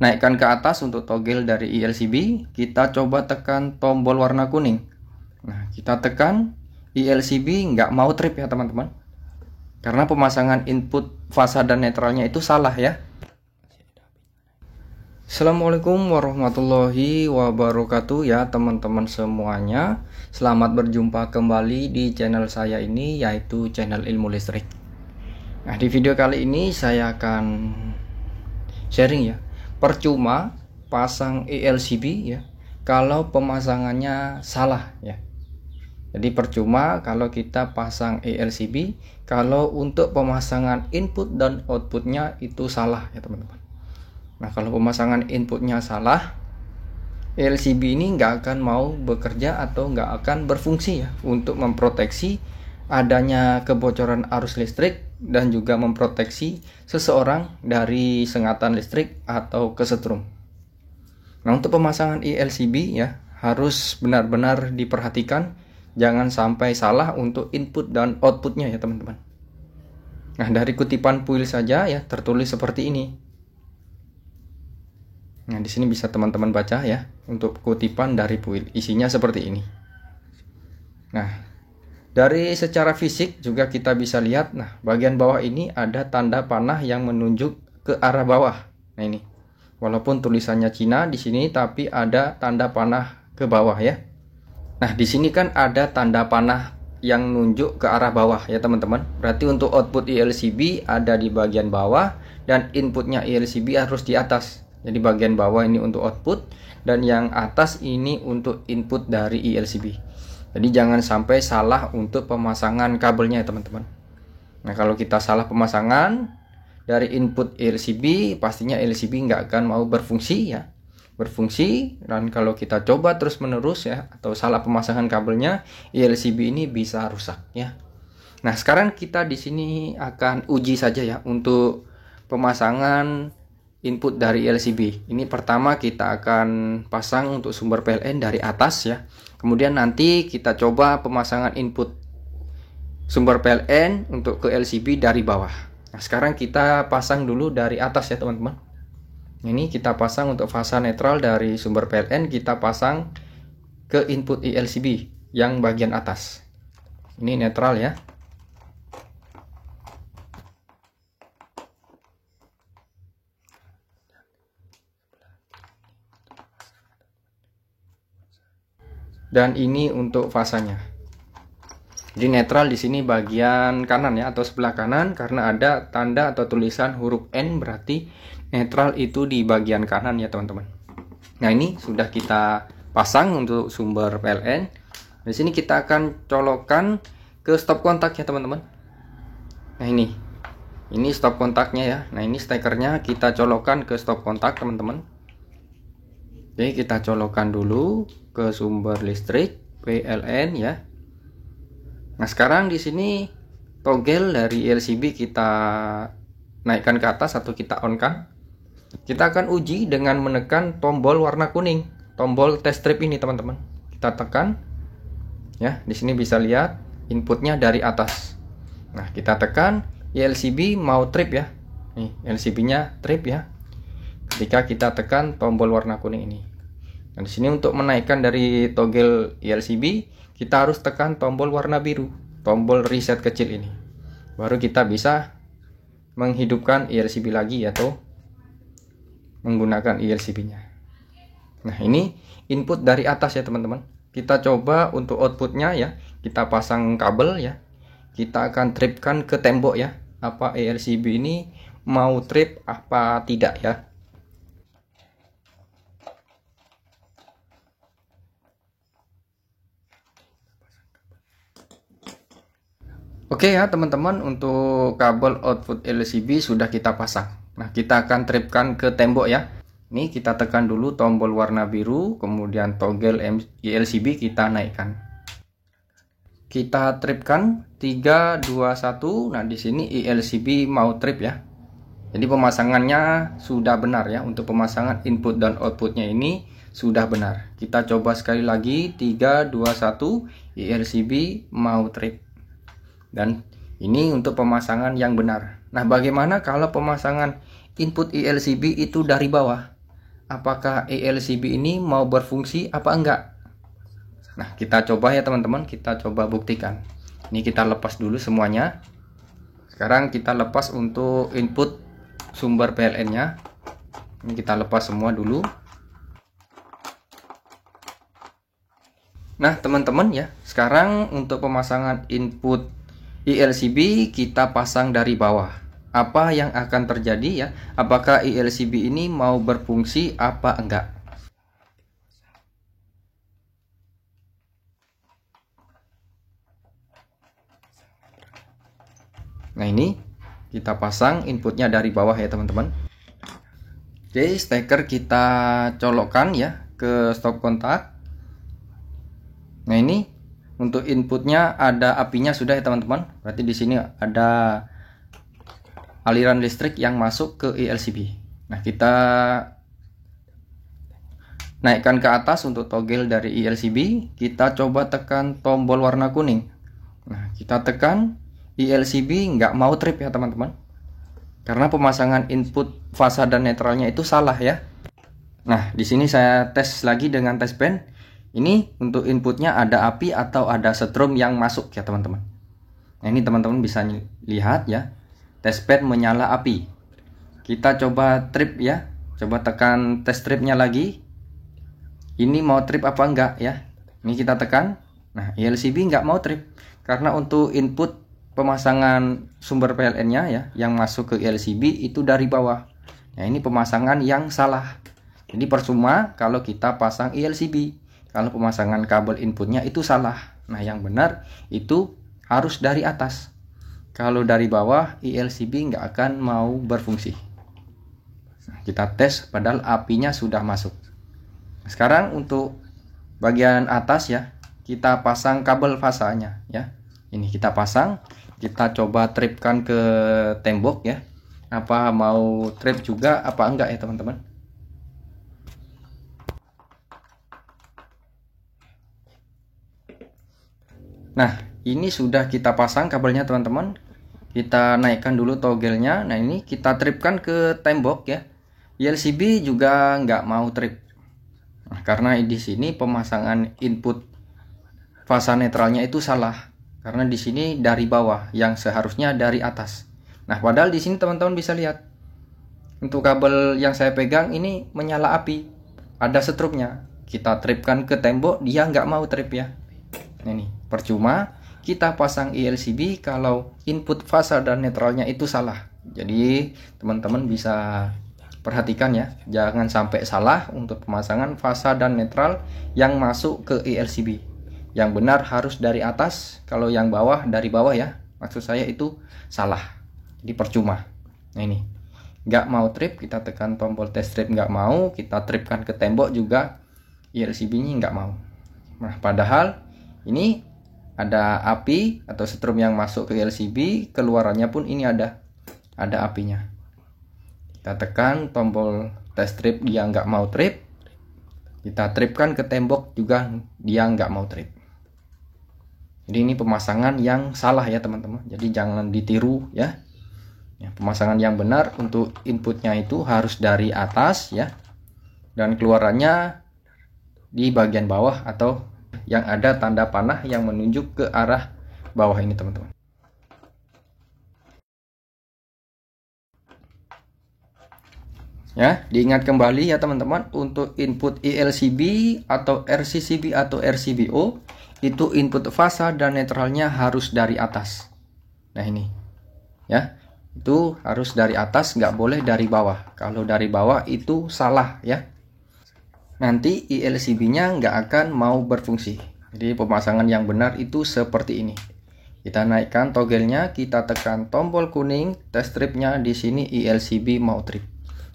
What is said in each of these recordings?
naikkan ke atas untuk togel dari ELCB, kita coba tekan tombol warna kuning. Nah, kita tekan ELCB nggak mau trip ya teman-teman, karena pemasangan input fasa dan netralnya itu salah ya. Assalamualaikum warahmatullahi wabarakatuh ya teman-teman semuanya. Selamat berjumpa kembali di channel saya ini, yaitu channel ilmu listrik. Nah, di video kali ini saya akan sharing ya, percuma pasang ELCB ya kalau pemasangannya salah ya. Jadi percuma kalau kita pasang ELCB kalau untuk pemasangan input dan outputnya itu salah ya teman-teman. Nah, kalau pemasangan inputnya salah, ELCB ini nggak akan mau bekerja atau nggak akan berfungsi ya, untuk memproteksi adanya kebocoran arus listrik dan juga memproteksi seseorang dari sengatan listrik atau kesetrum. Nah, untuk pemasangan ELCB ya harus benar-benar diperhatikan, jangan sampai salah untuk input dan outputnya ya teman-teman. Nah, dari kutipan puil saja ya tertulis seperti ini. Nah, di sini bisa teman-teman baca ya, untuk kutipan dari puil isinya seperti ini. Nah, dari secara fisik juga kita bisa lihat, nah bagian bawah ini ada tanda panah yang menunjuk ke arah bawah. Nah, ini walaupun tulisannya Cina di sini, tapi ada tanda panah ke bawah ya. Nah, di sini kan ada tanda panah yang nunjuk ke arah bawah ya teman-teman. Berarti untuk output ELCB ada di bagian bawah dan inputnya ELCB harus di atas. Jadi bagian bawah ini untuk output dan yang atas ini untuk input dari ELCB. Jadi jangan sampai salah untuk pemasangan kabelnya ya teman-teman. Nah, kalau kita salah pemasangan dari input ELCB, pastinya ELCB nggak akan mau berfungsi ya. Dan kalau kita coba terus menerus ya, atau salah pemasangan kabelnya, ELCB ini bisa rusak ya. Nah, sekarang kita di sini akan uji saja ya untuk pemasangan input dari ELCB. Ini pertama kita akan pasang untuk sumber PLN dari atas ya. Kemudian nanti kita coba pemasangan input sumber PLN untuk ke LCB dari bawah. Nah, sekarang kita pasang dulu dari atas ya teman-teman. Ini kita pasang untuk fasa netral dari sumber PLN, kita pasang ke input ELCB yang bagian atas. Ini netral ya. Dan ini untuk fasanya. Jadi netral di sini bagian kanan ya, atau sebelah kanan, karena ada tanda atau tulisan huruf N, berarti netral itu di bagian kanan ya teman-teman. Nah, ini sudah kita pasang untuk sumber PLN. Di sini kita akan colokkan ke stop kontak ya teman-teman. Nah, ini stop kontaknya ya. Nah, ini stekernya kita colokkan ke stop kontak teman-teman. Jadi kita colokkan dulu ke sumber listrik PLN ya. Nah, sekarang di sini togel dari ELCB kita naikkan ke atas atau kita on kan. Kita akan uji dengan menekan tombol warna kuning, tombol test strip ini teman-teman. Kita tekan ya, di sini bisa lihat inputnya dari atas. Nah, kita tekan, ELCB mau trip ya. Nih, ELCB-nya trip ya. Ketika kita tekan tombol warna kuning ini. Nah, di sini untuk menaikkan dari togel ELCB, kita harus tekan tombol warna biru, tombol reset kecil ini. Baru kita bisa menghidupkan ELCB lagi atau menggunakan ELCB-nya. Nah, ini input dari atas ya teman-teman. Kita coba untuk outputnya ya, kita pasang kabel ya. Kita akan tripkan ke tembok ya. Apa ELCB ini mau trip apa tidak ya. Oke ya teman-teman, untuk kabel output ELCB sudah kita pasang. Nah, kita akan tripkan ke tembok ya. Ini kita tekan dulu tombol warna biru, kemudian togel ELCB kita naikkan. Kita tripkan 3 2 1. Nah, di sini ELCB mau trip ya. Jadi pemasangannya sudah benar ya, untuk pemasangan input dan outputnya ini sudah benar. Kita coba sekali lagi, 3 2 1, ELCB mau trip. Dan ini untuk pemasangan yang benar. Nah, bagaimana kalau pemasangan input ELCB itu dari bawah? apakah ELCB ini mau berfungsi apa enggak. Nah, kita coba ya teman-teman, kita coba buktikan. Ini kita lepas dulu semuanya. Sekarang kita lepas untuk input sumber PLN-nya. Ini kita lepas semua dulu. Nah, teman-teman ya, sekarang untuk pemasangan input ELCB kita pasang dari bawah. Apa yang akan terjadi ya? Apakah ELCB ini mau berfungsi apa enggak? Nah, ini kita pasang inputnya dari bawah ya teman-teman. Oke, steker kita colokkan ya ke stop kontak. Nah, ini untuk inputnya ada apinya sudah ya teman-teman. Berarti di sini ada aliran listrik yang masuk ke ELCB. Nah, kita naikkan ke atas untuk toggle dari ELCB. Kita coba tekan tombol warna kuning. Nah, kita tekan, ELCB nggak mau trip ya teman-teman. Karena pemasangan input fasa dan netralnya itu salah ya. Nah, di sini saya tes lagi dengan tes pen. Ini untuk inputnya ada api atau ada setrum yang masuk ya teman-teman. Nah, ini teman-teman bisa lihat ya. Test pad menyala api. Kita coba trip ya. Coba tekan test tripnya lagi. Ini mau trip apa enggak ya. Ini kita tekan. Nah, ELCB nggak mau trip. Karena untuk input pemasangan sumber PLN-nya ya, yang masuk ke ELCB itu dari bawah. Nah, ini pemasangan yang salah. Jadi percuma kalau kita pasang ELCB. Kalau pemasangan kabel inputnya itu salah. Nah, yang benar itu harus dari atas. Kalau dari bawah, ELCB nggak akan mau berfungsi. Nah, kita tes padahal apinya sudah masuk. Sekarang untuk bagian atas ya, kita pasang kabel fasanya ya. Ini kita pasang, kita coba tripkan ke tembok ya. Apa mau trip juga apa enggak ya teman-teman? Nah, ini sudah kita pasang kabelnya teman-teman. Kita naikkan dulu toggle-nya. Nah, ini kita tripkan ke tembok ya. ELCB juga nggak mau trip. Nah, karena di sini pemasangan input fasa netralnya itu salah. Karena di sini dari bawah yang seharusnya dari atas. Nah, padahal di sini teman-teman bisa lihat. Untuk kabel yang saya pegang ini menyala api. Ada setrumnya. Kita tripkan ke tembok, dia nggak mau trip ya. Nah, ini percuma kita pasang ELCB kalau input fasa dan netralnya itu salah. Jadi teman-teman bisa perhatikan ya, jangan sampai salah untuk pemasangan fasa dan netral yang masuk ke ELCB. Yang benar harus dari atas, kalau yang bawah dari bawah ya, maksud saya itu salah. Jadi percuma. Nah, ini nggak mau trip, kita tekan tombol test trip nggak mau, kita tripkan ke tembok juga ELCB-nya nggak mau. Nah, padahal ini ada api atau setrum yang masuk ke ELCB, keluarannya pun ini ada apinya. Kita tekan tombol test trip, dia nggak mau trip. Kita tripkan ke tembok juga dia nggak mau trip. Jadi ini pemasangan yang salah ya teman-teman. Jadi jangan ditiru ya. Pemasangan yang benar untuk inputnya itu harus dari atas ya. Dan keluarannya di bagian bawah atau yang ada tanda panah yang menunjuk ke arah bawah ini teman-teman. Ya, diingat kembali ya teman-teman, untuk input ELCB atau RCCB atau RCBO itu input fasa dan netralnya harus dari atas. Nah, ini ya, itu harus dari atas, nggak boleh dari bawah. Kalau dari bawah itu salah ya. Nanti ELCB-nya nggak akan mau berfungsi. Jadi pemasangan yang benar itu seperti ini. Kita naikkan toggle-nya, kita tekan tombol kuning, test strip-nya di sini ELCB mau trip.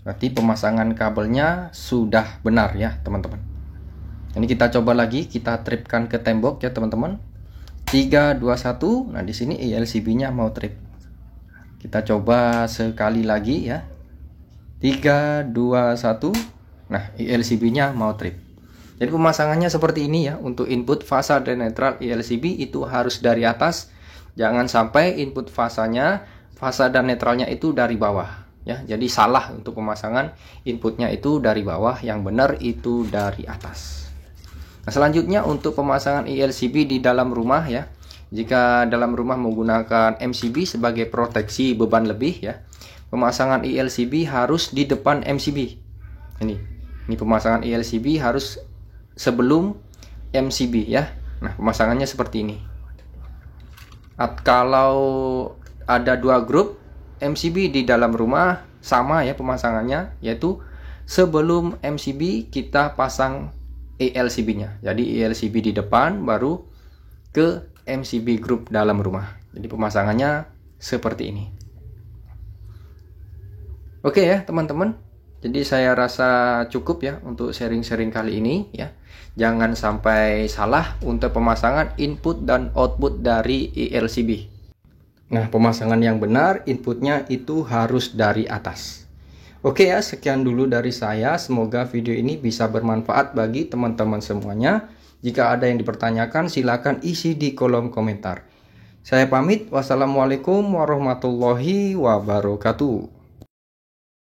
Berarti pemasangan kabelnya sudah benar ya teman-teman. Ini kita coba lagi, kita tripkan ke tembok ya teman-teman. 3, 2, 1. Nah, di sini ELCB-nya mau trip. Kita coba sekali lagi ya. 3, 2, 1. Nah, ELCB-nya mau trip. Jadi pemasangannya seperti ini ya. Untuk input fasa dan netral ELCB itu harus dari atas. Jangan sampai input fasanya, fasa dan netralnya itu dari bawah. ya. Jadi salah untuk pemasangan inputnya itu dari bawah, yang benar itu dari atas. Nah, selanjutnya untuk pemasangan ELCB di dalam rumah ya. Jika dalam rumah menggunakan MCB sebagai proteksi beban lebih ya, pemasangan ELCB harus di depan MCB. Ini pemasangan ELCB harus sebelum MCB ya. Nah, pemasangannya seperti ini. Kalau ada dua grup MCB di dalam rumah, sama ya pemasangannya, yaitu sebelum MCB kita pasang ELCB-nya. Jadi ELCB di depan baru ke MCB grup dalam rumah. Jadi pemasangannya seperti ini. Oke ya teman-teman. Jadi saya rasa cukup ya untuk sharing-sharing kali ini ya. Jangan sampai salah untuk pemasangan input dan output dari ELCB. Nah, pemasangan yang benar inputnya itu harus dari atas. Oke ya, sekian dulu dari saya. Semoga video ini bisa bermanfaat bagi teman-teman semuanya. Jika ada yang dipertanyakan, silakan isi di kolom komentar. Saya pamit. Wassalamualaikum warahmatullahi wabarakatuh.